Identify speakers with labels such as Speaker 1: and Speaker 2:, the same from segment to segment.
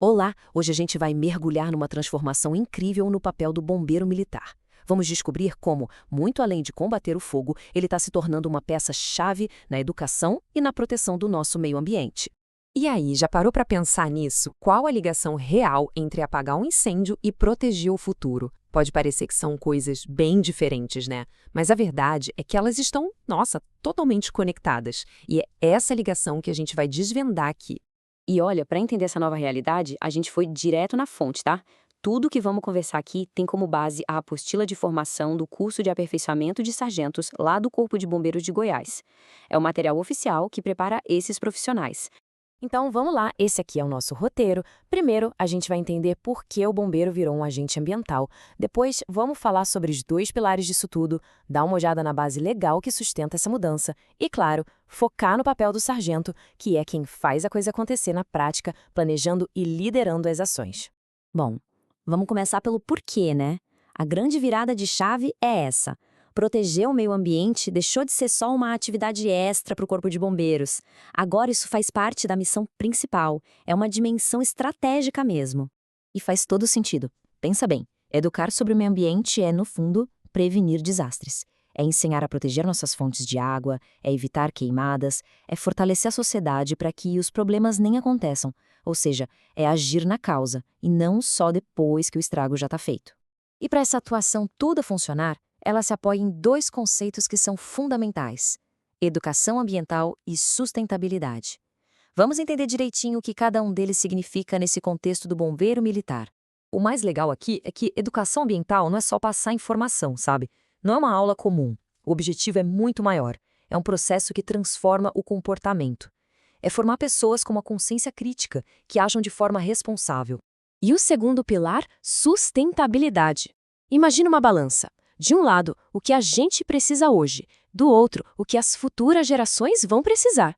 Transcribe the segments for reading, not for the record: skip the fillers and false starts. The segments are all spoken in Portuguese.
Speaker 1: Olá! Hoje a gente vai mergulhar numa transformação incrível no papel do bombeiro militar. Vamos descobrir como, muito além de combater o fogo, ele está se tornando uma peça-chave na educação e na proteção do nosso meio ambiente.
Speaker 2: E aí, já parou para pensar nisso? Qual a ligação real entre apagar um incêndio e proteger o futuro? Pode parecer que são coisas bem diferentes, né? Mas a verdade é que elas estão, nossa, totalmente conectadas. E é essa ligação que a gente vai desvendar aqui.
Speaker 3: E olha, para entender essa nova realidade, a gente foi direto na fonte, tá? Tudo que vamos conversar aqui tem como base a apostila de formação do curso de aperfeiçoamento de sargentos lá do Corpo de Bombeiros de Goiás. É o material oficial que prepara esses profissionais.
Speaker 1: Então vamos lá, esse aqui é o nosso roteiro. Primeiro, a gente vai entender por que o bombeiro virou um agente ambiental. Depois, vamos falar sobre os dois pilares disso tudo, dar uma olhada na base legal que sustenta essa mudança e, claro, focar no papel do sargento, que é quem faz a coisa acontecer na prática, planejando e liderando as ações.
Speaker 4: Bom, vamos começar pelo porquê, né? A grande virada de chave é essa. Proteger o meio ambiente deixou de ser só uma atividade extra para o Corpo de Bombeiros. Agora isso faz parte da missão principal. É uma dimensão estratégica mesmo. E faz todo sentido. Pensa bem, educar sobre o meio ambiente é, no fundo, prevenir desastres. É ensinar a proteger nossas fontes de água, é evitar queimadas, é fortalecer a sociedade para que os problemas nem aconteçam. Ou seja, é agir na causa, e não só depois que o estrago já está feito. E para essa atuação toda funcionar, ela se apoia em dois conceitos que são fundamentais: educação ambiental e sustentabilidade. Vamos entender direitinho o que cada um deles significa nesse contexto do bombeiro militar.
Speaker 2: O mais legal aqui é que educação ambiental não é só passar informação, sabe? Não é uma aula comum. O objetivo é muito maior. É um processo que transforma o comportamento. É formar pessoas com uma consciência crítica, que agem de forma responsável.
Speaker 1: E o segundo pilar, sustentabilidade. Imagina uma balança. De um lado, o que a gente precisa hoje, do outro, o que as futuras gerações vão precisar.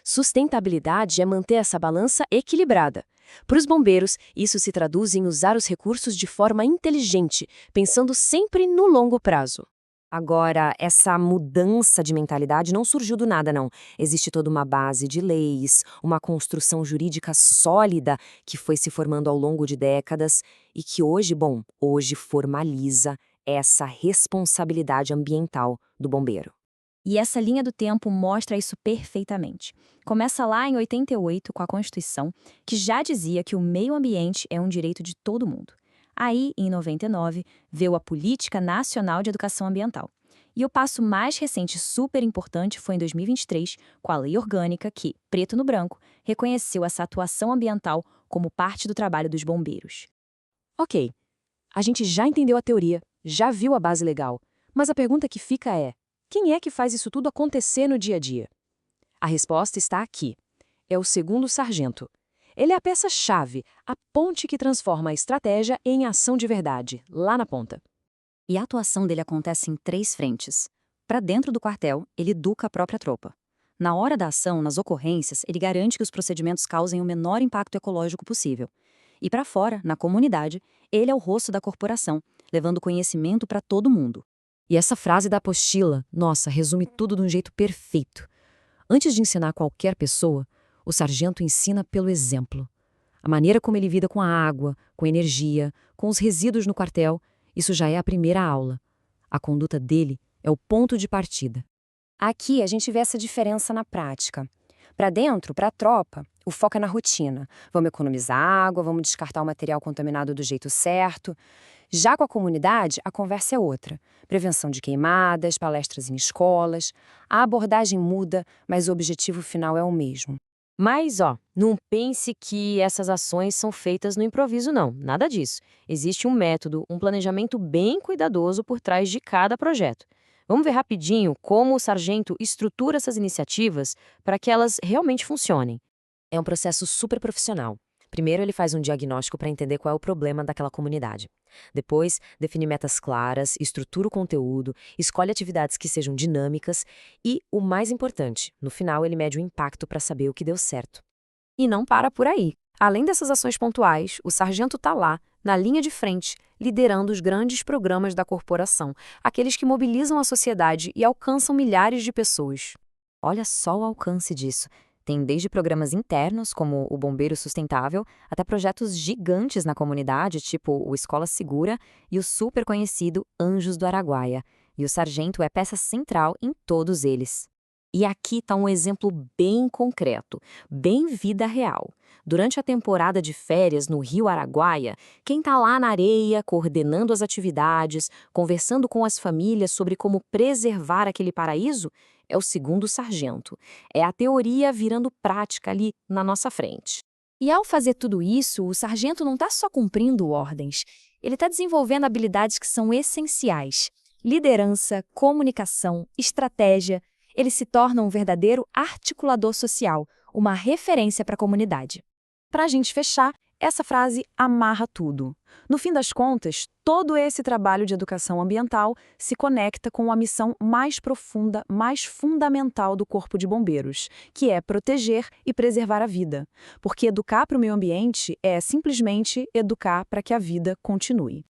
Speaker 1: Sustentabilidade é manter essa balança equilibrada. Para os bombeiros, isso se traduz em usar os recursos de forma inteligente, pensando sempre no longo prazo.
Speaker 2: Agora, essa mudança de mentalidade não surgiu do nada, não. Existe toda uma base de leis, uma construção jurídica sólida que foi se formando ao longo de décadas e que hoje formaliza essa responsabilidade ambiental do bombeiro.
Speaker 4: E essa linha do tempo mostra isso perfeitamente. Começa lá em 88 com a Constituição, que já dizia que o meio ambiente é um direito de todo mundo. Aí, em 99, veio a Política Nacional de Educação Ambiental. E o passo mais recente super importante foi em 2023, com a Lei Orgânica que, preto no branco, reconheceu essa atuação ambiental como parte do trabalho dos bombeiros.
Speaker 2: Ok, a gente já entendeu a teoria, já viu a base legal, mas a pergunta que fica é: quem é que faz isso tudo acontecer no dia a dia? A resposta está aqui. É o segundo sargento. Ele é a peça-chave, a ponte que transforma a estratégia em ação de verdade, lá na ponta.
Speaker 4: E a atuação dele acontece em três frentes. Para dentro do quartel, ele educa a própria tropa. Na hora da ação, nas ocorrências, ele garante que os procedimentos causem o menor impacto ecológico possível. E para fora, na comunidade, ele é o rosto da corporação, levando conhecimento para todo mundo.
Speaker 2: E essa frase da apostila, nossa, resume tudo de um jeito perfeito. Antes de ensinar qualquer pessoa, o sargento ensina pelo exemplo. A maneira como ele lida com a água, com a energia, com os resíduos no quartel, isso já é a primeira aula. A conduta dele é o ponto de partida.
Speaker 1: Aqui a gente vê essa diferença na prática. Para dentro, para a tropa, o foco é na rotina. Vamos economizar água, vamos descartar o material contaminado do jeito certo. Já com a comunidade, a conversa é outra. Prevenção de queimadas, palestras em escolas. A abordagem muda, mas o objetivo final é o mesmo. Mas, não pense que essas ações são feitas no improviso, não. Nada disso. Existe um método, um planejamento bem cuidadoso por trás de cada projeto. Vamos ver rapidinho como o sargento estrutura essas iniciativas para que elas realmente funcionem.
Speaker 2: É um processo super profissional. Primeiro, ele faz um diagnóstico para entender qual é o problema daquela comunidade. Depois, define metas claras, estrutura o conteúdo, escolhe atividades que sejam dinâmicas e, o mais importante, no final ele mede o impacto para saber o que deu certo. E não para por aí. Além dessas ações pontuais, o sargento está lá, na linha de frente, liderando os grandes programas da corporação, aqueles que mobilizam a sociedade e alcançam milhares de pessoas.
Speaker 4: Olha só o alcance disso. Tem desde programas internos, como o Bombeiro Sustentável, até projetos gigantes na comunidade, tipo o Escola Segura e o super conhecido Anjos do Araguaia. E o sargento é peça central em todos eles.
Speaker 3: E aqui está um exemplo bem concreto, bem vida real. Durante a temporada de férias no Rio Araguaia, quem está lá na areia, coordenando as atividades, conversando com as famílias sobre como preservar aquele paraíso, é o segundo sargento. É a teoria virando prática ali na nossa frente.
Speaker 5: E ao fazer tudo isso, o sargento não está só cumprindo ordens, ele está desenvolvendo habilidades que são essenciais: liderança, comunicação, estratégia. Ele se torna um verdadeiro articulador social, uma referência para a comunidade.
Speaker 1: Para a gente fechar, essa frase amarra tudo. No fim das contas, todo esse trabalho de educação ambiental se conecta com a missão mais profunda, mais fundamental do Corpo de Bombeiros, que é proteger e preservar a vida. Porque educar para o meio ambiente é simplesmente educar para que a vida continue.